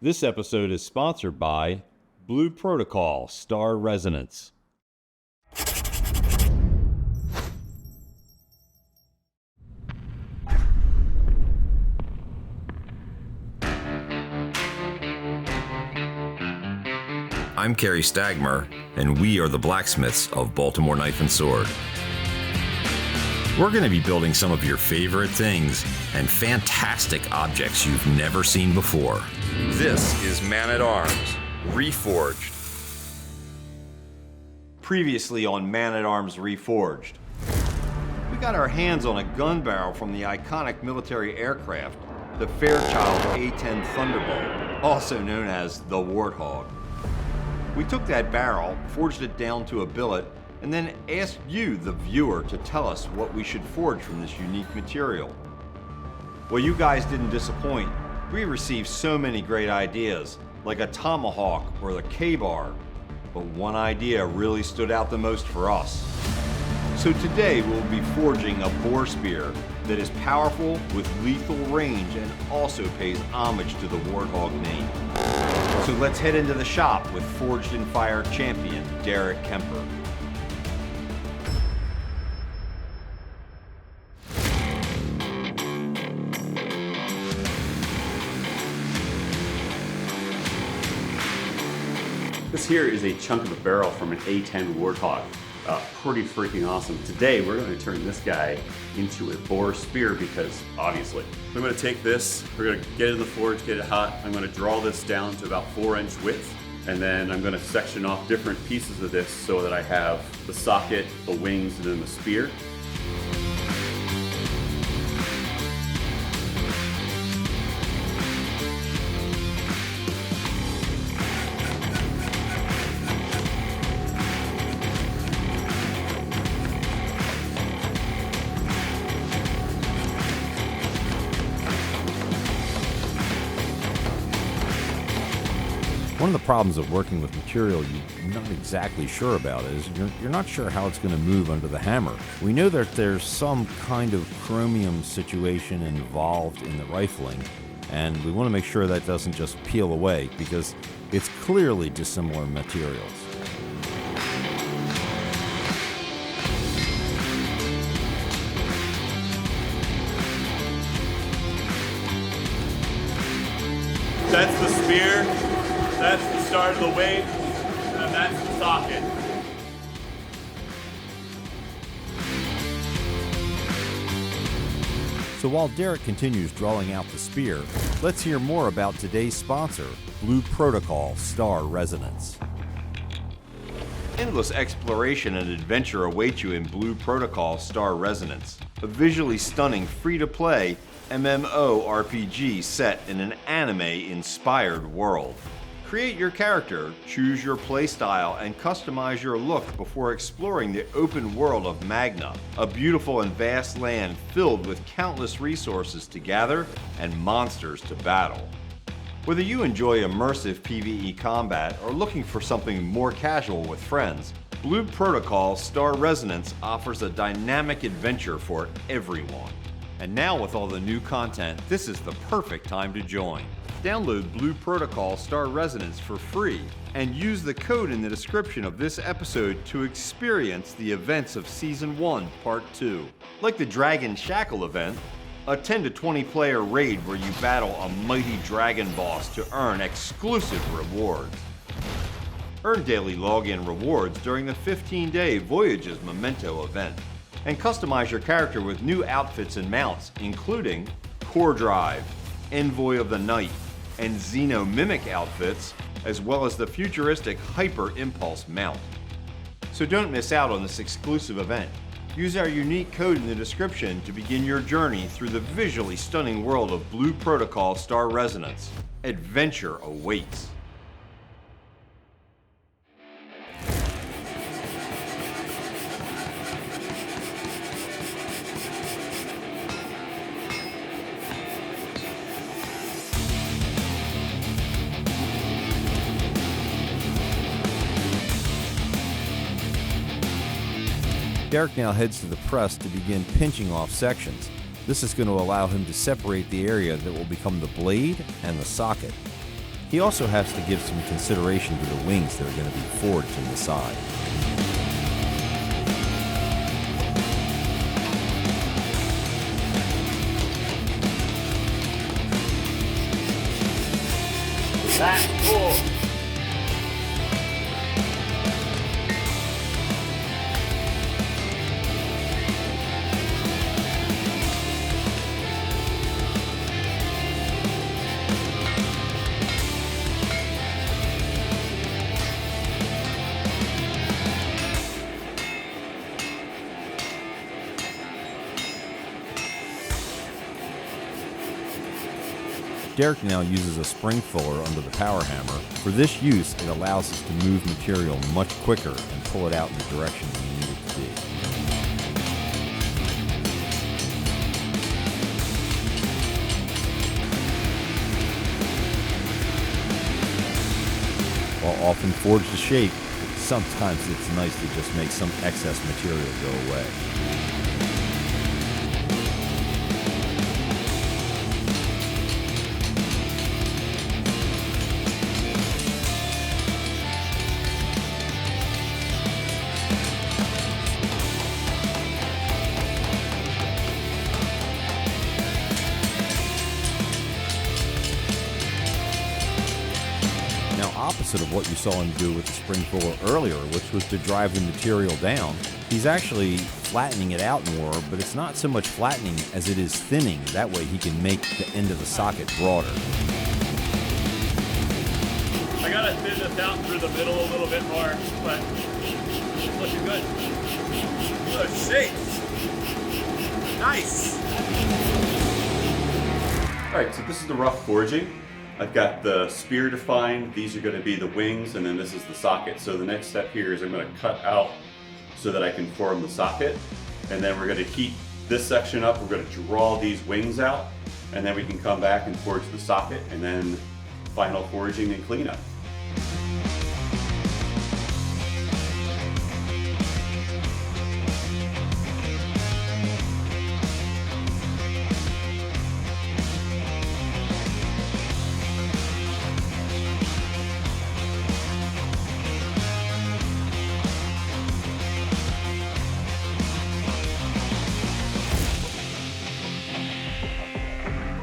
This episode is sponsored by Blue Protocol Star Resonance. I'm Kerry Stagmer, and we are the Blacksmiths of Baltimore Knife and Sword. We're going to be building some of your favorite things and fantastic objects you've never seen before. This is Man-at-Arms, Reforged. Previously on Man-at-Arms Reforged, we got our hands on a gun barrel from the iconic military aircraft, the Fairchild A10 Thunderbolt, also known as the Warthog. We took that barrel, forged it down to a billet, and then asked you, the viewer, to tell us what we should forge from this unique material. Well, you guys didn't disappoint. We received so many great ideas, like a tomahawk or the K-bar, but one idea really stood out the most for us. So today we'll be forging a Boar Spear that is powerful with lethal range and also pays homage to the Warthog name. So let's head into the shop with Forged in Fire champion Derick Kemper. This here is a chunk of a barrel from an A10 Warthog. Pretty freaking awesome. Today we're going to turn this guy into a Boar Spear because obviously. I'm going to take this, we're going to get it in the forge, get it hot. I'm going to draw this down to about 4-inch width, and then I'm going to section off different pieces of this so that I have the socket, the wings, and then the spear. One of the problems of working with material you're not exactly sure about is you're not sure how it's going to move under the hammer. We know that there's some kind of chromium situation involved in the rifling, and we want to make sure that doesn't just peel away because it's clearly dissimilar materials. That's the spear. That's the start of the weight, and that's the socket. So while Derick continues drawing out the spear, let's hear more about today's sponsor, Blue Protocol Star Resonance. Endless exploration and adventure await you in Blue Protocol Star Resonance, a visually stunning free-to-play MMORPG set in an anime-inspired world. Create your character, choose your playstyle, and customize your look before exploring the open world of Magna, a beautiful and vast land filled with countless resources to gather and monsters to battle. Whether you enjoy immersive PvE combat or looking for something more casual with friends, Blue Protocol Star Resonance offers a dynamic adventure for everyone. And now with all the new content, this is the perfect time to join. Download Blue Protocol Star Resonance for free and use the code in the description of this episode to experience the events of Season 1, Part 2. Like the Dragon Shackle event, a 10 to 20 player raid where you battle a mighty dragon boss to earn exclusive rewards. Earn daily login rewards during the 15-day Voyages Memento event. And customize your character with new outfits and mounts, including Core Drive, Envoy of the Night, and Xeno Mimic outfits, as well as the futuristic Hyper Impulse mount. So don't miss out on this exclusive event. Use our unique code in the description to begin your journey through the visually stunning world of Blue Protocol Star Resonance. Adventure awaits. Derick now heads to the press to begin pinching off sections. This is going to allow him to separate the area that will become the blade and the socket. He also has to give some consideration to the wings that are going to be forged in the side. That's cool. Derick now uses a spring fuller under the power hammer. For this use, it allows us to move material much quicker and pull it out in the direction we need it to be. While often forged to shape, sometimes it's nice to just make some excess material go away. Opposite of what you saw him do with the spring fuller earlier, which was to drive the material down, he's actually flattening it out more, but it's not so much flattening as it is thinning. That way he can make the end of the socket broader. I gotta thin this out through the middle a little bit more, but it's looking good. Good shape. Nice. All right, so this is the rough forging. I've got the spear defined. These are going to be the wings, and then this is the socket. So the next step here is I'm going to cut out so that I can form the socket. And then we're going to heat this section up. We're going to draw these wings out, and then we can come back and forge the socket, and then final forging and cleanup.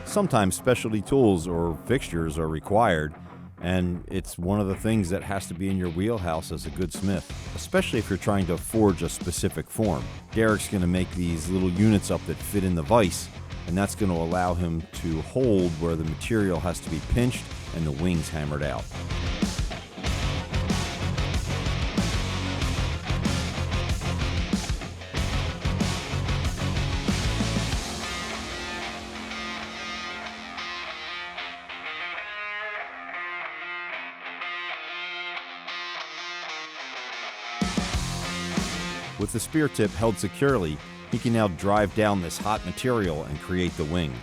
Sometimes specialty tools or fixtures are required, and it's one of the things that has to be in your wheelhouse as a good smith, especially if you're trying to forge a specific form. Derick's going to make these little units up that fit in the vise, and that's going to allow him to hold where the material has to be pinched and the wings hammered out. With the spear tip held securely, he can now drive down this hot material and create the wings.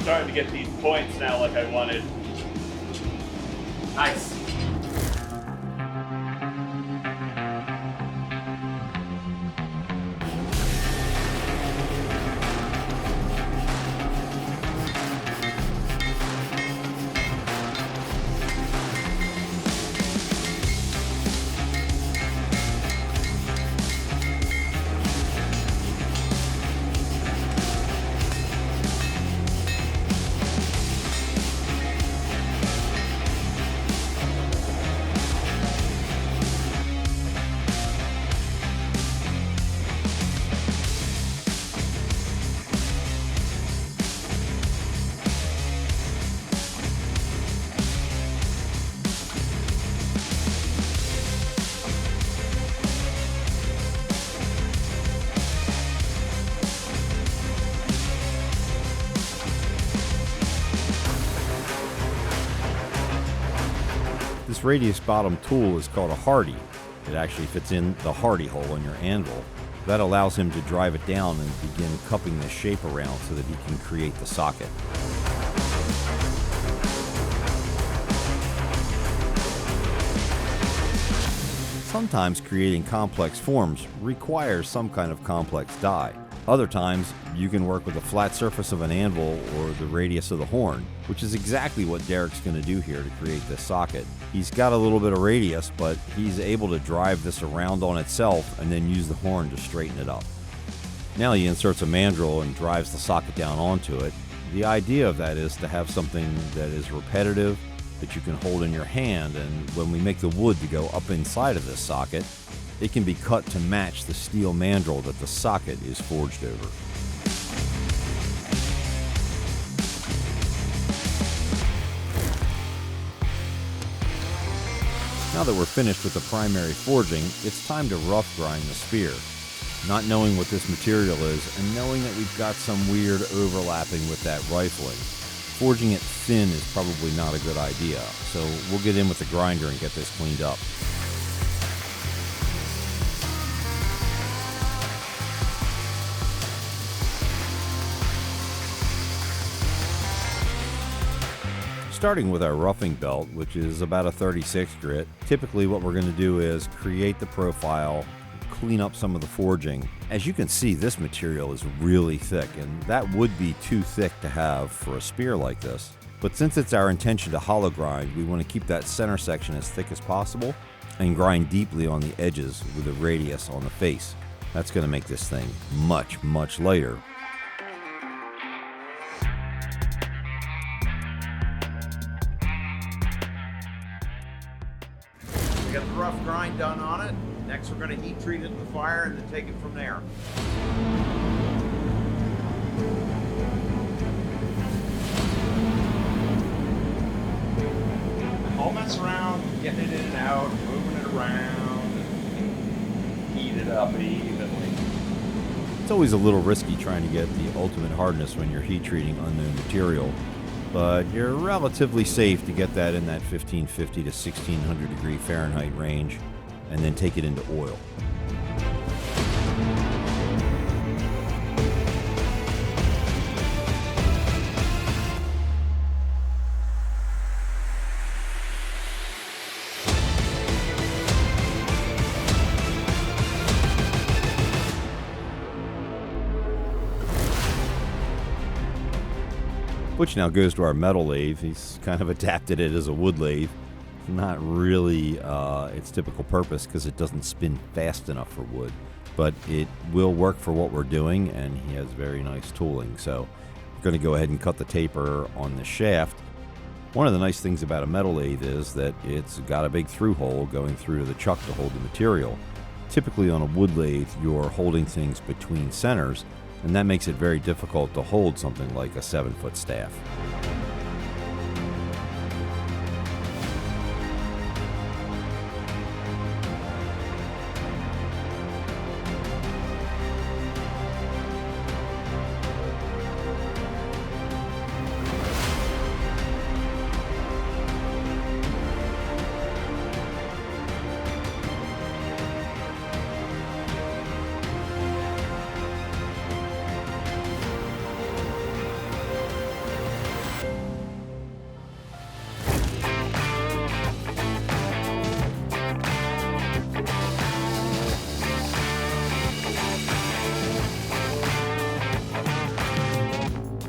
Starting to get these points now like I wanted. Nice. This radius bottom tool is called a hardy. It actually fits in the hardy hole on your anvil. That allows him to drive it down and begin cupping the shape around so that he can create the socket. Sometimes creating complex forms requires some kind of complex die. Other times, you can work with the flat surface of an anvil or the radius of the horn, which is exactly what Derick's going to do here to create this socket. He's got a little bit of radius, but he's able to drive this around on itself and then use the horn to straighten it up. Now he inserts a mandrel and drives the socket down onto it. The idea of that is to have something that is repetitive, that you can hold in your hand, and when we make the wood to go up inside of this socket, it can be cut to match the steel mandrel that the socket is forged over. Now that we're finished with the primary forging, it's time to rough grind the spear. Not knowing what this material is, and knowing that we've got some weird overlapping with that rifling, forging it thin is probably not a good idea, so we'll get in with the grinder and get this cleaned up. Starting with our roughing belt, which is about a 36 grit, typically what we're going to do is create the profile, clean up some of the forging. As you can see, this material is really thick, and that would be too thick to have for a spear like this. But since it's our intention to hollow grind, we want to keep that center section as thick as possible and grind deeply on the edges with a radius on the face. That's going to make this thing much, much lighter. We got the rough grind done on it. Next we're going to heat treat it in the fire and then take it from there. I'll mess around, getting it in and out, moving it around, and heat it up evenly. It's always a little risky trying to get the ultimate hardness when you're heat treating unknown material, but you're relatively safe to get that in that 1550 to 1600 degree Fahrenheit range, and then take it into oil. Butch now goes to our metal lathe. He's kind of adapted it as a wood lathe. Not really its typical purpose because it doesn't spin fast enough for wood, but it will work for what we're doing, and he has very nice tooling. So we're going to go ahead and cut the taper on the shaft. One of the nice things about a metal lathe is that it's got a big through hole going through to the chuck to hold the material. Typically on a wood lathe, you're holding things between centers, and that makes it very difficult to hold something like a 7-foot staff.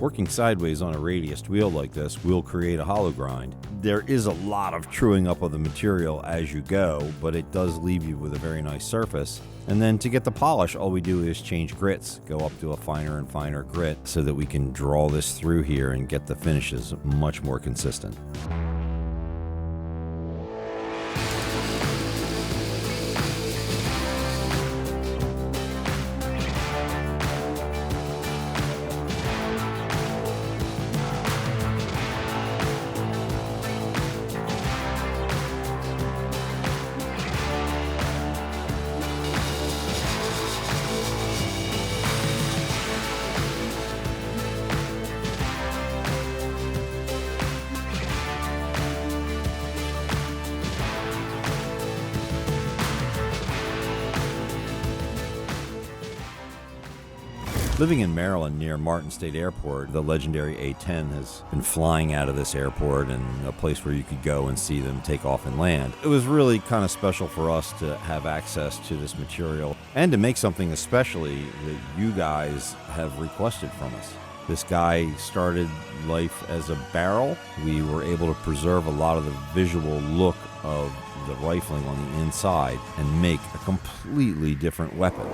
Working sideways on a radiused wheel like this will create a hollow grind. There is a lot of truing up of the material as you go, but it does leave you with a very nice surface. And then to get the polish, all we do is change grits, go up to a finer and finer grit so that we can draw this through here and get the finishes much more consistent. Living in Maryland near Martin State Airport, the legendary A10 has been flying out of this airport and a place where you could go and see them take off and land. It was really kind of special for us to have access to this material and to make something especially that you guys have requested from us. This guy started life as a barrel. We were able to preserve a lot of the visual look of the rifling on the inside and make a completely different weapon.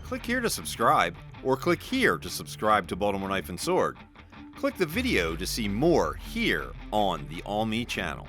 Click here to subscribe, or click here to subscribe to Baltimore Knife and Sword. Click the video to see more here on the All Me channel.